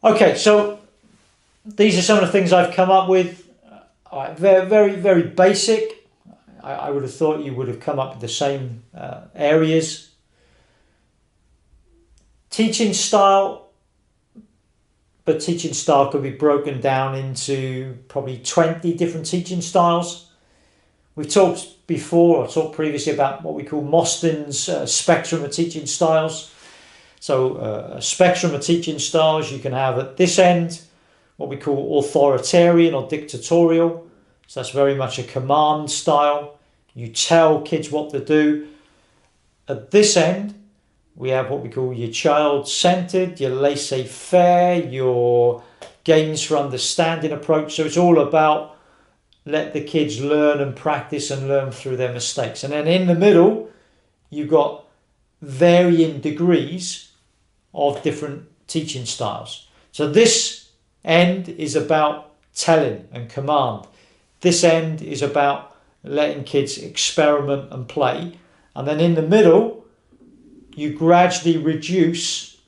Okay, so these are some of the things I've come up with. Very, very, very basic. I would have thought you would have come up with the same areas. Teaching style, but teaching style could be broken down into probably 20 different teaching styles. We've talked before, or talked previously about what we call Mostyn's spectrum of teaching styles. So a spectrum of teaching styles you can have at this end, what we call authoritarian or dictatorial. So that's very much a command style. You tell kids what to do. At this end, we have what we call your child-centered, your laissez-faire, your games for understanding approach. So it's all about let the kids learn and practice and learn through their mistakes. And then in the middle, you've got varying degrees of different teaching styles. So this end is about telling and command. This end is about letting kids experiment and play. And then in the middle, you gradually reduce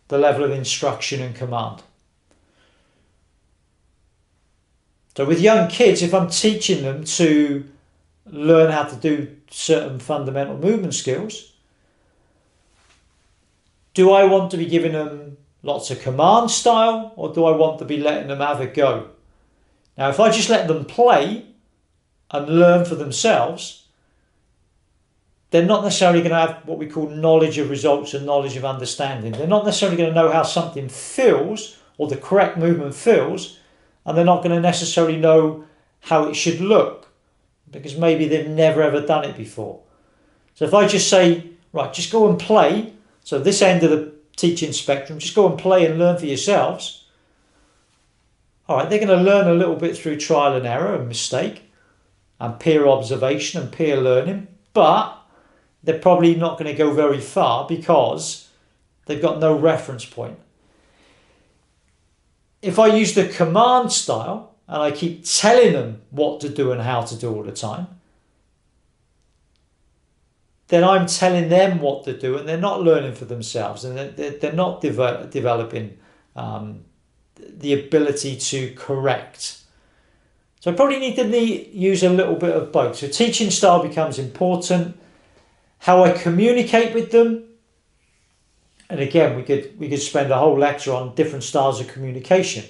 the level of instruction and command. So with young kids, if I'm teaching them to learn how to do certain fundamental movement skills, do I want to be giving them lots of command style, or do I want to be letting them have a go? Now, if I just let them play and learn for themselves, they're not necessarily going to have what we call knowledge of results and knowledge of understanding. They're not necessarily going to know how something feels or the correct movement feels, and they're not going to necessarily know how it should look because maybe they've never ever done it before. So if I just say, right, just go and play, so this end of the teaching spectrum, just go and play and learn for yourselves. All right, they're going to learn a little bit through trial and error and mistake and peer observation and peer learning, but they're probably not going to go very far because they've got no reference point. If I use the command style and I keep telling them what to do and how to do all the time, then I'm telling them what to do and they're not learning for themselves, and they're not developing the ability to correct. So I probably need to use a little bit of both. So teaching style becomes important. How I communicate with them, and again we could spend a whole lecture on different styles of communication.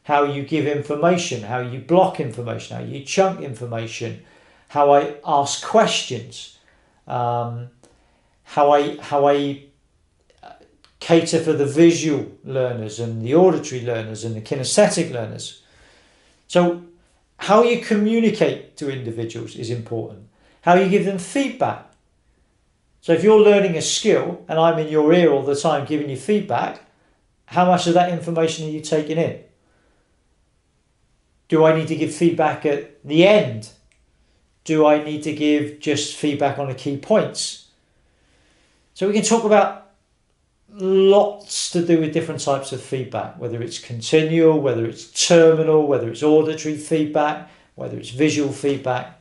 How you give information, how you block information, how you chunk information, how I ask questions, how I cater for the visual learners and the auditory learners and the kinesthetic learners. So how you communicate to individuals is important. How you give them feedback. So if you're learning a skill and I'm in your ear all the time giving you feedback, how much of that information are you taking in? Do I need to give feedback at the end? Do I need to give just feedback on the key points? So we can talk about lots to do with different types of feedback, whether it's continual, whether it's terminal, whether it's auditory feedback, whether it's visual feedback.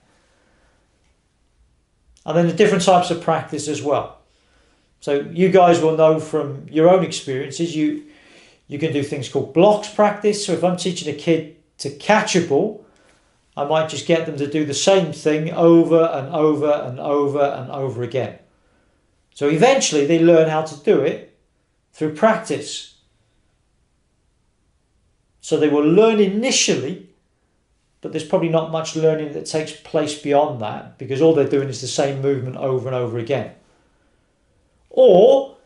And then the different types of practice as well. So you guys will know from your own experiences, you can do things called blocks practice. So if I'm teaching a kid to catch a ball, I might just get them to do the same thing over and over and over and over again. So eventually they learn how to do it through practice. So they will learn initially, but there's probably not much learning that takes place beyond that because all they're doing is the same movement over and over again. Or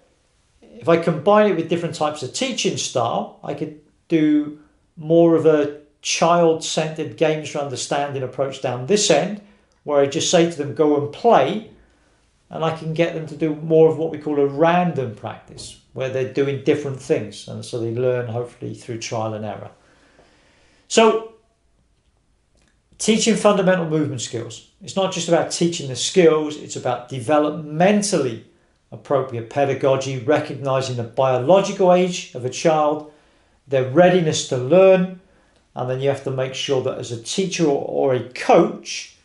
if I combine it with different types of teaching style, I could do more of a child-centered games for understanding approach down this end, where I just say to them, go and play, and I can get them to do more of what we call a random practice, where they're doing different things, and so they learn hopefully through trial and error. So teaching fundamental movement skills. It's not just about teaching the skills, it's about developmentally appropriate pedagogy, recognizing the biological age of a child, their readiness to learn, and then you have to make sure that as a teacher or a coach,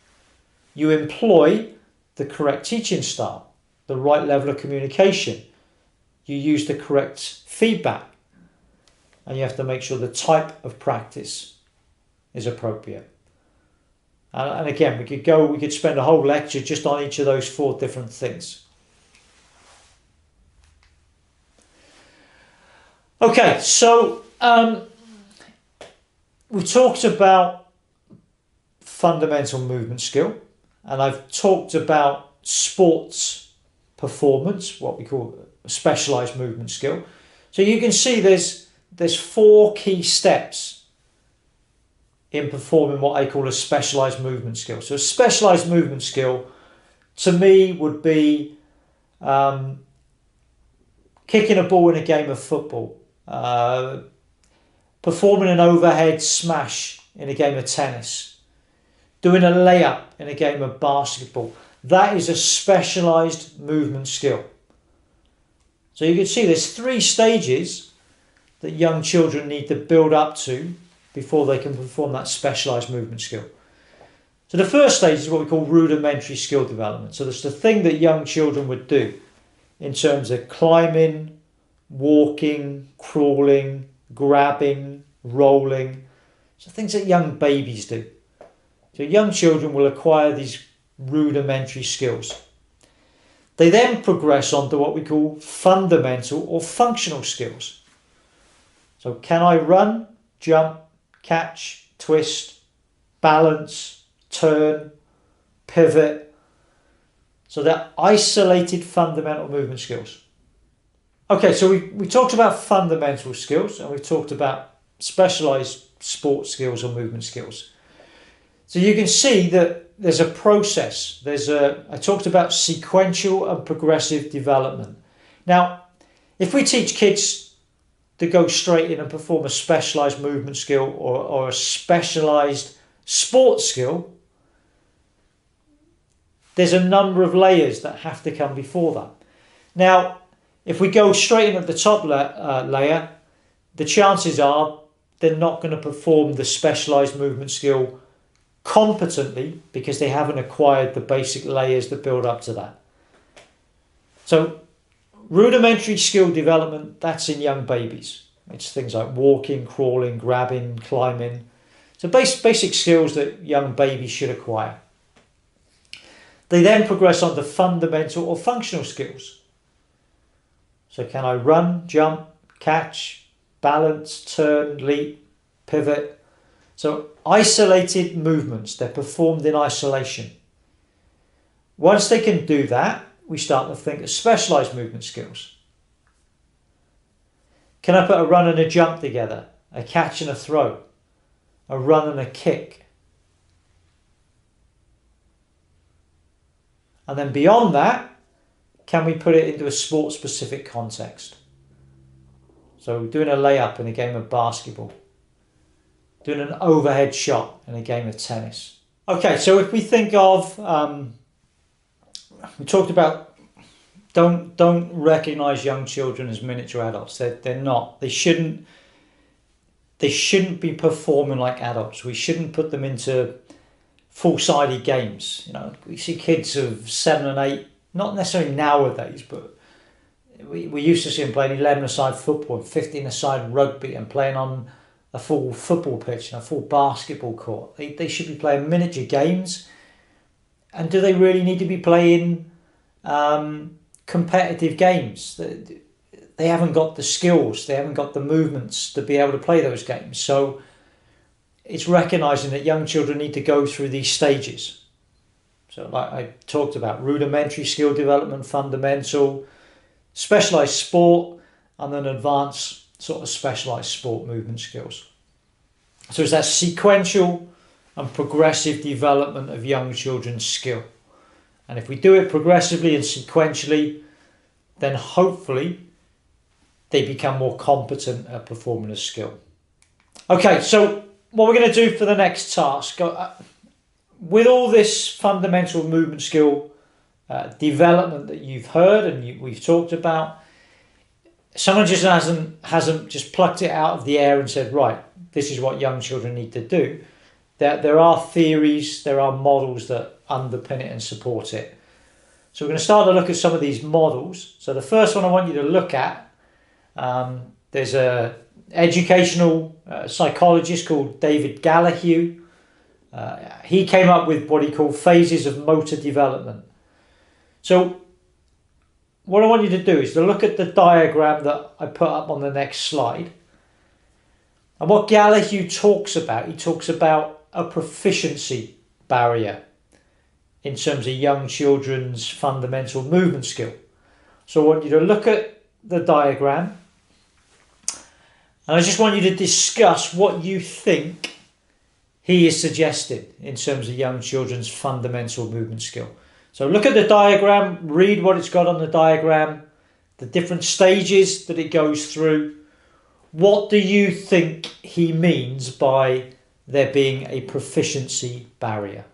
you employ the correct teaching style, the right level of communication. You use the correct feedback. and you have to make sure the type of practice is appropriate. And again, we could spend a whole lecture just on each of those 4 different things. Okay, so we talked about fundamental movement skill, and I've talked about sports performance, what we call a specialized movement skill. So you can see there's 4 key steps in performing what I call a specialized movement skill. So a specialized movement skill to me would be kicking a ball in a game of football, performing an overhead smash in a game of tennis, doing a layup in a game of basketball. That is a specialized movement skill. So you can see there's 3 stages that young children need to build up to before they can perform that specialized movement skill. So the first stage is what we call rudimentary skill development. So that's the thing that young children would do in terms of climbing, walking, crawling, grabbing, rolling. So things that young babies do. So young children will acquire these rudimentary skills. They then progress on to what we call fundamental or functional skills. So can I run, jump, catch, twist, balance, turn, pivot? So they're isolated fundamental movement skills. Okay, so we talked about fundamental skills, and we talked about specialized sports skills or movement skills. So you can see that there's a process. I talked about sequential and progressive development. Now, if we teach kids to go straight in and perform a specialized movement skill or a specialized sports skill, there's a number of layers that have to come before that. Now, if we go straight in at the top layer, the chances are they're not going to perform the specialized movement skill competently because they haven't acquired the basic layers that build up to that. So rudimentary skill development, that's in young babies. It's things like walking, crawling, grabbing, climbing. So basic skills that young babies should acquire. They then progress on to fundamental or functional skills. So can I run, jump, catch, balance, turn, leap, pivot? So isolated movements, they're performed in isolation. Once they can do that, we start to think of specialized movement skills. Can I put a run and a jump together, a catch and a throw, a run and a kick? And then beyond that, can we put it into a sport-specific context? So doing a layup in a game of basketball, doing an overhead shot in a game of tennis. Okay, so if we think of, we talked about don't recognize young children as miniature adults. They're not. They shouldn't be performing like adults. We shouldn't put them into full-sided games. You know, we see kids of 7 and 8, not necessarily nowadays, but we used to see them playing 11-a-side football, 15-a-side rugby, and playing on a full football pitch and a full basketball court. They should be playing miniature games. And do they really need to be playing competitive games? They haven't got the skills, they haven't got the movements to be able to play those games. So it's recognising that young children need to go through these stages. So like I talked about, rudimentary skill development, fundamental, specialised sport, and then advanced sort of specialised sport movement skills. So it's that sequential and progressive development of young children's skill. And if we do it progressively and sequentially, then hopefully they become more competent at performing a skill. Okay, so what we're going to do for the next task, with all this fundamental movement skill development that you've heard and we've talked about, someone just hasn't just plucked it out of the air and said, right, this is what young children need to do. There are theories, there are models that underpin it and support it. So we're going to start to look at some of these models. So the first one I want you to look at, there's a educational psychologist called David Gallahue. He came up with what he called phases of motor development. So what I want you to do is to look at the diagram that I put up on the next slide. And what Gallahue talks about, he talks about a proficiency barrier in terms of young children's fundamental movement skill. So I want you to look at the diagram, and I just want you to discuss what you think he is suggesting in terms of young children's fundamental movement skill. So look at the diagram, read what it's got on the diagram, the different stages that it goes through. What do you think he means by there being a proficiency barrier?